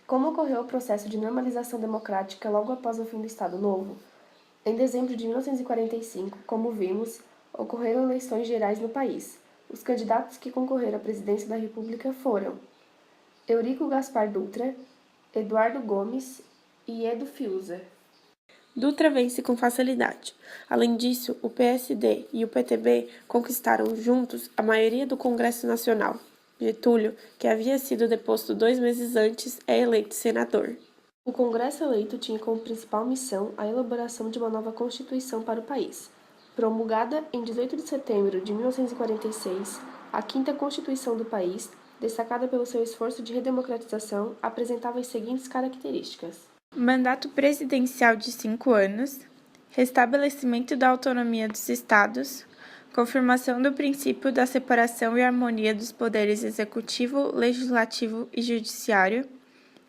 Como ocorreu o processo de normalização democrática logo após o fim do Estado Novo? Em dezembro de 1945, como vimos, ocorreram eleições gerais no país. Os candidatos que concorreram à presidência da República foram Eurico Gaspar Dutra, Eduardo Gomes e Edo Fiuza. Dutra vence com facilidade. Além disso, o PSD e o PTB conquistaram juntos a maioria do Congresso Nacional. Getúlio, que havia sido deposto 2 meses antes, é eleito senador. O Congresso eleito tinha como principal missão a elaboração de uma nova Constituição para o país. Promulgada em 18 de setembro de 1946, a quinta Constituição do país, destacada pelo seu esforço de redemocratização, apresentava as seguintes características: mandato presidencial de 5 anos, restabelecimento da autonomia dos estados, confirmação do princípio da separação e harmonia dos poderes executivo, legislativo e judiciário,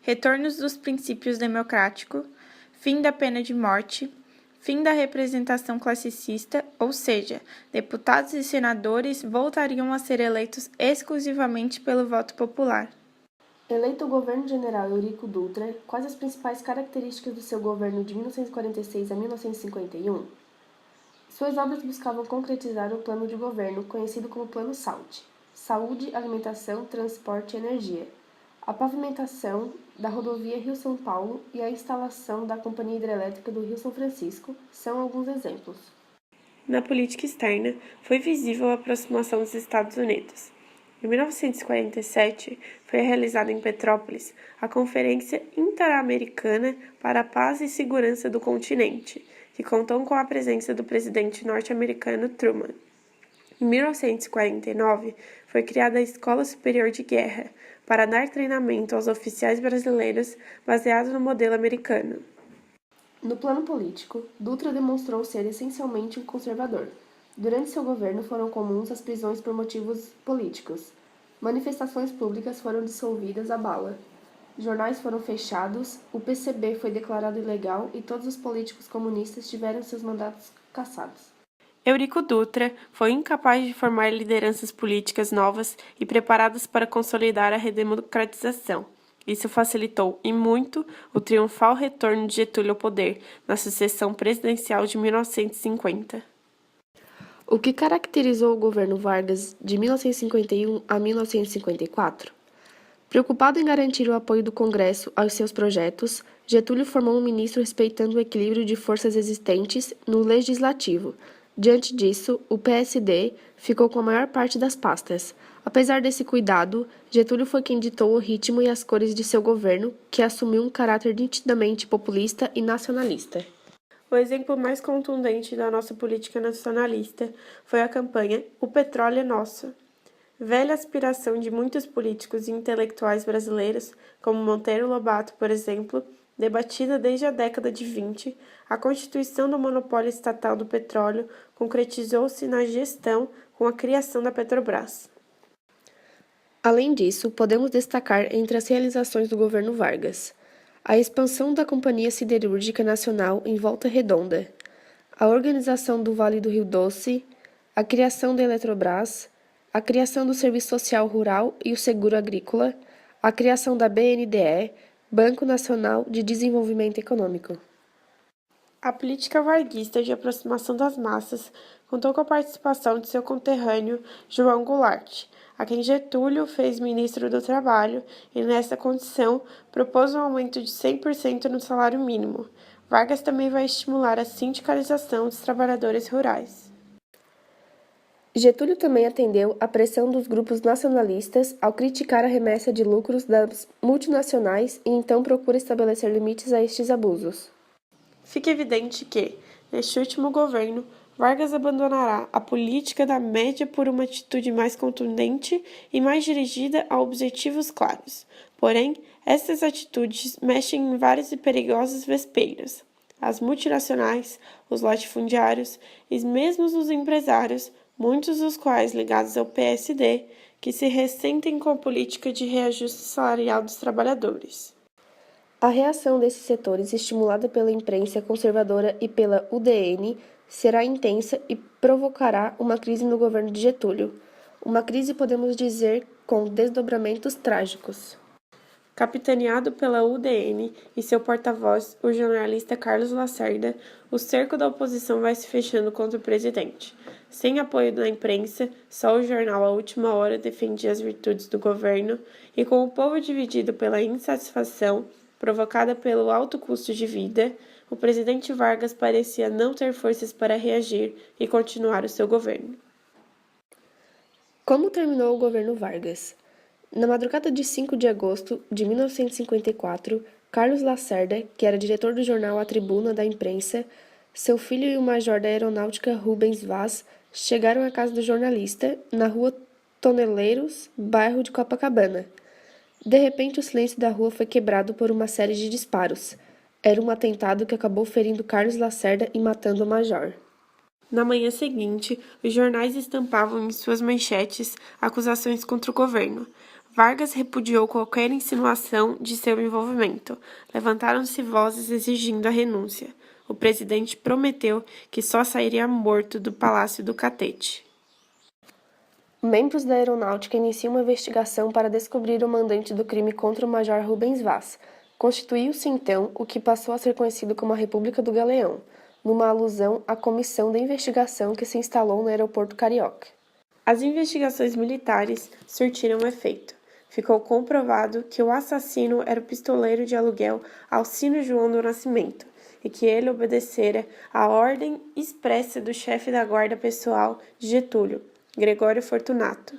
retornos dos princípios democráticos, fim da pena de morte, fim da representação classicista, ou seja, deputados e senadores voltariam a ser eleitos exclusivamente pelo voto popular. Eleito o governo general Eurico Dutra, quais as principais características do seu governo de 1946 a 1951? Suas obras buscavam concretizar o plano de governo, conhecido como Plano SALT: saúde, alimentação, transporte e energia, a pavimentação da rodovia Rio-São Paulo e a instalação da Companhia Hidrelétrica do Rio-São Francisco são alguns exemplos. Na política externa, foi visível a aproximação dos Estados Unidos. Em 1947, foi realizada em Petrópolis a Conferência Interamericana para a Paz e Segurança do Continente, que contou com a presença do presidente norte-americano Truman. Em 1949, foi criada a Escola Superior de Guerra, para dar treinamento aos oficiais brasileiros baseado no modelo americano. No plano político, Dutra demonstrou ser essencialmente um conservador. Durante seu governo foram comuns as prisões por motivos políticos. Manifestações públicas foram dissolvidas à bala. Jornais foram fechados, o PCB foi declarado ilegal e todos os políticos comunistas tiveram seus mandatos cassados. Eurico Dutra foi incapaz de formar lideranças políticas novas e preparadas para consolidar a redemocratização. Isso facilitou, e muito, o triunfal retorno de Getúlio ao poder na sucessão presidencial de 1950. O que caracterizou o governo Vargas de 1951 a 1954? Preocupado em garantir o apoio do Congresso aos seus projetos, Getúlio formou um ministro respeitando o equilíbrio de forças existentes no legislativo. Diante disso, o PSD ficou com a maior parte das pastas. Apesar desse cuidado, Getúlio foi quem ditou o ritmo e as cores de seu governo, que assumiu um caráter nitidamente populista e nacionalista. O exemplo mais contundente da nossa política nacionalista foi a campanha O Petróleo é Nosso. Velha aspiração de muitos políticos e intelectuais brasileiros, como Monteiro Lobato, por exemplo, debatida desde a década de 20, a constituição do monopólio estatal do petróleo concretizou-se na gestão com a criação da Petrobras. Além disso, podemos destacar entre as realizações do governo Vargas a expansão da Companhia Siderúrgica Nacional em Volta Redonda, a organização do Vale do Rio Doce, a criação da Eletrobras, a criação do Serviço Social Rural e o Seguro Agrícola, a criação da BNDE, Banco Nacional de Desenvolvimento Econômico. A política varguista de aproximação das massas contou com a participação de seu conterrâneo João Goulart, a quem Getúlio fez ministro do Trabalho e, nessa condição, propôs um aumento de 100% no salário mínimo. Vargas também vai estimular a sindicalização dos trabalhadores rurais. Getúlio também atendeu à pressão dos grupos nacionalistas ao criticar a remessa de lucros das multinacionais e então procura estabelecer limites a estes abusos. Fica evidente que, neste último governo, Vargas abandonará a política da média por uma atitude mais contundente e mais dirigida a objetivos claros. Porém, essas atitudes mexem em vários e perigosos vespeiros. As multinacionais, os latifundiários e mesmo os empresários, muitos dos quais ligados ao PSD, que se ressentem com a política de reajuste salarial dos trabalhadores. A reação desses setores, estimulada pela imprensa conservadora e pela UDN, será intensa e provocará uma crise no governo de Getúlio. Uma crise, podemos dizer, com desdobramentos trágicos. Capitaneado pela UDN e seu porta-voz, o jornalista Carlos Lacerda, o cerco da oposição vai se fechando contra o presidente. Sem apoio da imprensa, só o jornal A Última Hora defendia as virtudes do governo, e com o povo dividido pela insatisfação provocada pelo alto custo de vida, o presidente Vargas parecia não ter forças para reagir e continuar o seu governo. Como terminou o governo Vargas? Na madrugada de 5 de agosto de 1954, Carlos Lacerda, que era diretor do jornal A Tribuna da Imprensa, seu filho e o major da Aeronáutica Rubens Vaz chegaram à casa do jornalista, na rua Toneleiros, bairro de Copacabana. De repente, o silêncio da rua foi quebrado por uma série de disparos. Era um atentado que acabou ferindo Carlos Lacerda e matando o major. Na manhã seguinte, os jornais estampavam em suas manchetes acusações contra o governo. Vargas repudiou qualquer insinuação de seu envolvimento. Levantaram-se vozes exigindo a renúncia. O presidente prometeu que só sairia morto do Palácio do Catete. Membros da Aeronáutica iniciam uma investigação para descobrir o mandante do crime contra o major Rubens Vaz. Constituiu-se, então, o que passou a ser conhecido como a República do Galeão, numa alusão à comissão de investigação que se instalou no aeroporto carioca. As investigações militares surtiram efeito. Ficou comprovado que o assassino era o pistoleiro de aluguel Alcino João do Nascimento e que ele obedecera à ordem expressa do chefe da guarda pessoal de Getúlio, Gregório Fortunato.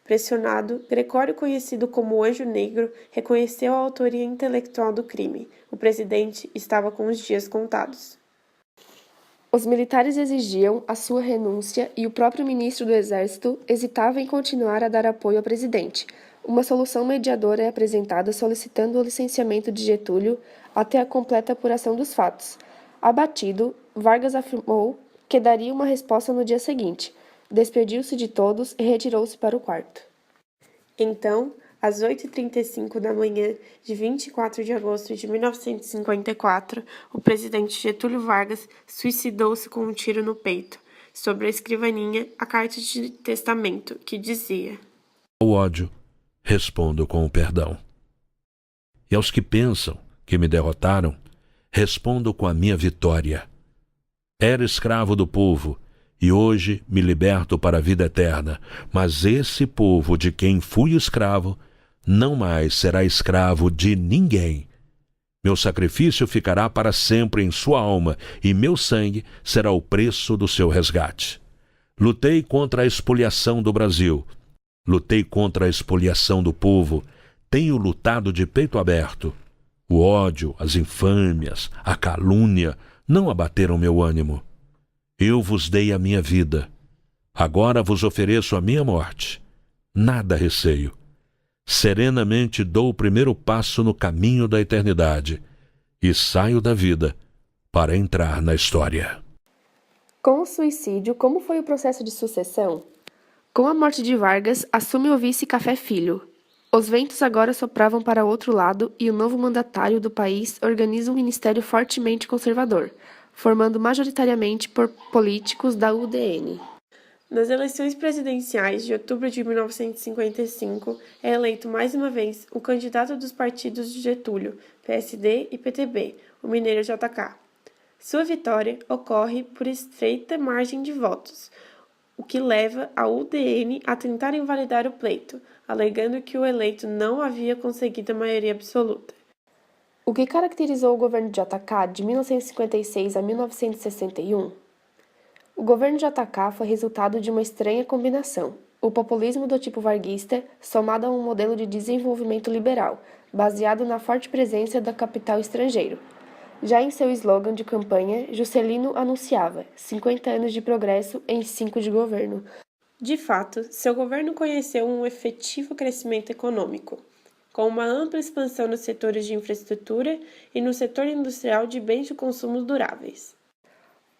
Pressionado, Gregório, conhecido como Anjo Negro, reconheceu a autoria intelectual do crime. O presidente estava com os dias contados. Os militares exigiam a sua renúncia e o próprio ministro do Exército hesitava em continuar a dar apoio ao presidente. Uma solução mediadora é apresentada solicitando o licenciamento de Getúlio até a completa apuração dos fatos. Abatido, Vargas afirmou que daria uma resposta no dia seguinte. Despediu-se de todos e retirou-se para o quarto. Então, às 8h35 da manhã de 24 de agosto de 1954, o presidente Getúlio Vargas suicidou-se com um tiro no peito. Sobre a escrivaninha, a carta de testamento, que dizia: Ao ódio, respondo com o perdão. E aos que pensam que me derrotaram, respondo com a minha vitória. Era escravo do povo, e hoje me liberto para a vida eterna, mas esse povo de quem fui escravo não mais será escravo de ninguém. Meu sacrifício ficará para sempre em sua alma, e meu sangue será o preço do seu resgate. Lutei contra a expoliação do Brasil. Lutei contra a expoliação do povo. Tenho lutado de peito aberto. O ódio, as infâmias, a calúnia não abateram meu ânimo. Eu vos dei a minha vida. Agora vos ofereço a minha morte. Nada receio. Serenamente dou o primeiro passo no caminho da eternidade e saio da vida para entrar na história. Com o suicídio, como foi o processo de sucessão? Com a morte de Vargas, assume o vice Café Filho. Os ventos agora sopravam para outro lado e o novo mandatário do país organiza um ministério fortemente conservador, formando majoritariamente por políticos da UDN. Nas eleições presidenciais de outubro de 1955, é eleito mais uma vez o candidato dos partidos de Getúlio, PSD e PTB, o mineiro JK. Sua vitória ocorre por estreita margem de votos, o que leva a UDN a tentar invalidar o pleito, alegando que o eleito não havia conseguido a maioria absoluta. O que caracterizou o governo de JK de 1956 a 1961? O governo de JK foi resultado de uma estranha combinação: o populismo do tipo varguista, somado a um modelo de desenvolvimento liberal, baseado na forte presença da capital estrangeiro. Já em seu slogan de campanha, Juscelino anunciava 50 anos de progresso em 5 de governo. De fato, seu governo conheceu um efetivo crescimento econômico, com uma ampla expansão nos setores de infraestrutura e no setor industrial de bens de consumo duráveis.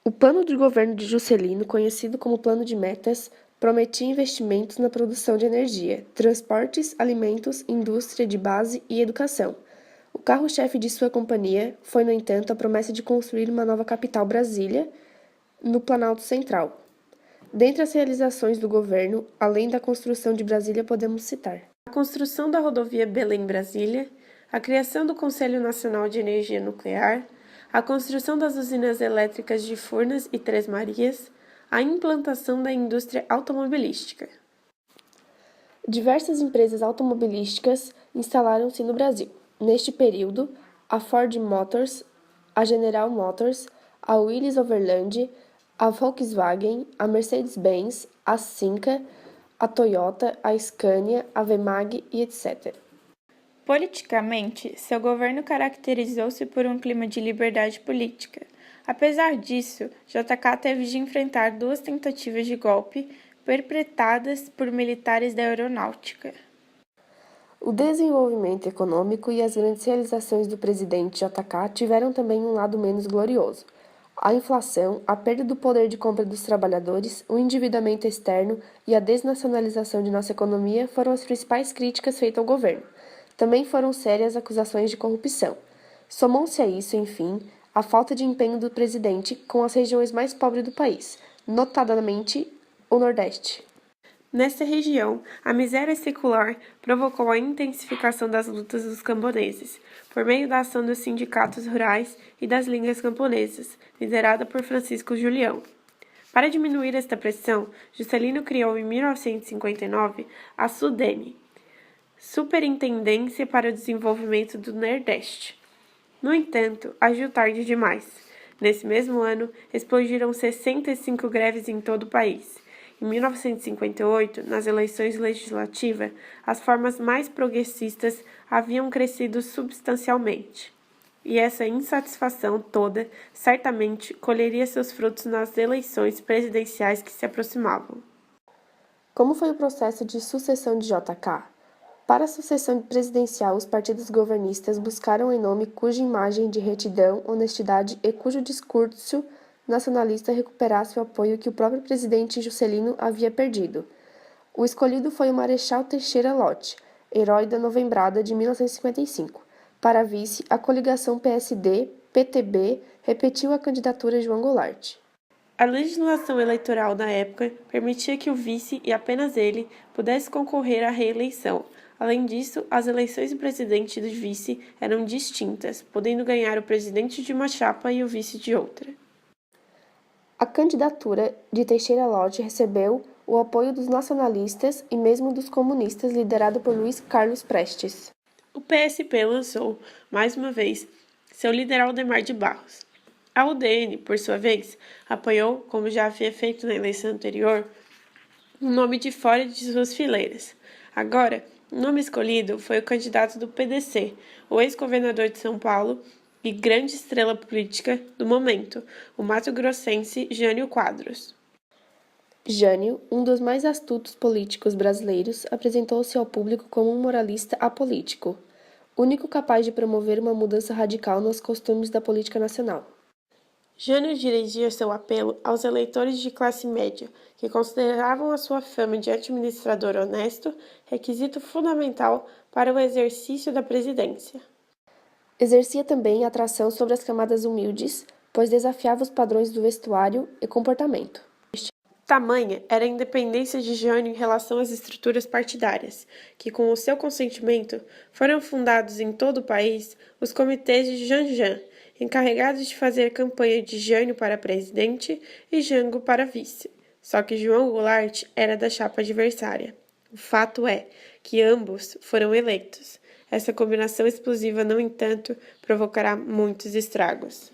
O plano de governo de Juscelino, conhecido como Plano de Metas, prometia investimentos na produção de energia, transportes, alimentos, indústria de base e educação. O carro-chefe de sua companhia foi, no entanto, a promessa de construir uma nova capital, Brasília, no Planalto Central. Dentre as realizações do governo, além da construção de Brasília, podemos citar a construção da rodovia Belém-Brasília, a criação do Conselho Nacional de Energia Nuclear, a construção das usinas elétricas de Furnas e Três Marias, a implantação da indústria automobilística. Diversas empresas automobilísticas instalaram-se no Brasil. Neste período, a Ford Motors, a General Motors, a Willys Overland, a Volkswagen, a Mercedes-Benz, a Cinca, a Toyota, a Scania, a Vemag e etc. Politicamente, seu governo caracterizou-se por um clima de liberdade política. Apesar disso, JK teve de enfrentar 2 tentativas de golpe perpetradas por militares da aeronáutica. O desenvolvimento econômico e as grandes realizações do presidente JK tiveram também um lado menos glorioso. A inflação, a perda do poder de compra dos trabalhadores, o endividamento externo e a desnacionalização de nossa economia foram as principais críticas feitas ao governo. Também foram sérias acusações de corrupção. Somou-se a isso, enfim, a falta de empenho do presidente com as regiões mais pobres do país, notadamente o Nordeste. Nesta região, a miséria secular provocou a intensificação das lutas dos camponeses, por meio da ação dos sindicatos rurais e das ligas camponesas, liderada por Francisco Julião. Para diminuir esta pressão, Juscelino criou em 1959 a SUDENE, Superintendência para o Desenvolvimento do Nordeste. No entanto, agiu tarde demais. Nesse mesmo ano, explodiram 65 greves em todo o país. Em 1958, nas eleições legislativas, as formas mais progressistas haviam crescido substancialmente. E essa insatisfação toda certamente colheria seus frutos nas eleições presidenciais que se aproximavam. Como foi o processo de sucessão de JK? Para a sucessão presidencial, os partidos governistas buscaram em nome cuja imagem de retidão, honestidade e cujo discurso nacionalista recuperasse o apoio que o próprio presidente Juscelino havia perdido. O escolhido foi o Marechal Teixeira Lott, herói da Novembrada de 1955. Para vice, a coligação PSD-PTB repetiu a candidatura de João Goulart. A legislação eleitoral da época permitia que o vice, e apenas ele, pudesse concorrer à reeleição. Além disso, as eleições do presidente e do vice eram distintas, podendo ganhar o presidente de uma chapa e o vice de outra. A candidatura de Teixeira Lott recebeu o apoio dos nacionalistas e mesmo dos comunistas, liderado por Luiz Carlos Prestes. O PSP lançou, mais uma vez, seu líder Aldemar de Barros. A UDN, por sua vez, apoiou, como já havia feito na eleição anterior, um nome de fora de suas fileiras. Agora, o nome escolhido foi o candidato do PDC, o ex-governador de São Paulo e grande estrela política do momento, o mato-grossense Jânio Quadros. Jânio, um dos mais astutos políticos brasileiros, apresentou-se ao público como um moralista apolítico, único capaz de promover uma mudança radical nos costumes da política nacional. Jânio dirigia seu apelo aos eleitores de classe média, que consideravam a sua fama de administrador honesto requisito fundamental para o exercício da presidência. Exercia também atração sobre as camadas humildes, pois desafiava os padrões do vestuário e comportamento. Tamanha era a independência de Jânio em relação às estruturas partidárias, que, com o seu consentimento, foram fundados em todo o país os comitês de Janjan, encarregados de fazer campanha de Jânio para presidente e Jango para vice. Só que João Goulart era da chapa adversária. O fato é que ambos foram eleitos. Essa combinação explosiva, no entanto, provocará muitos estragos.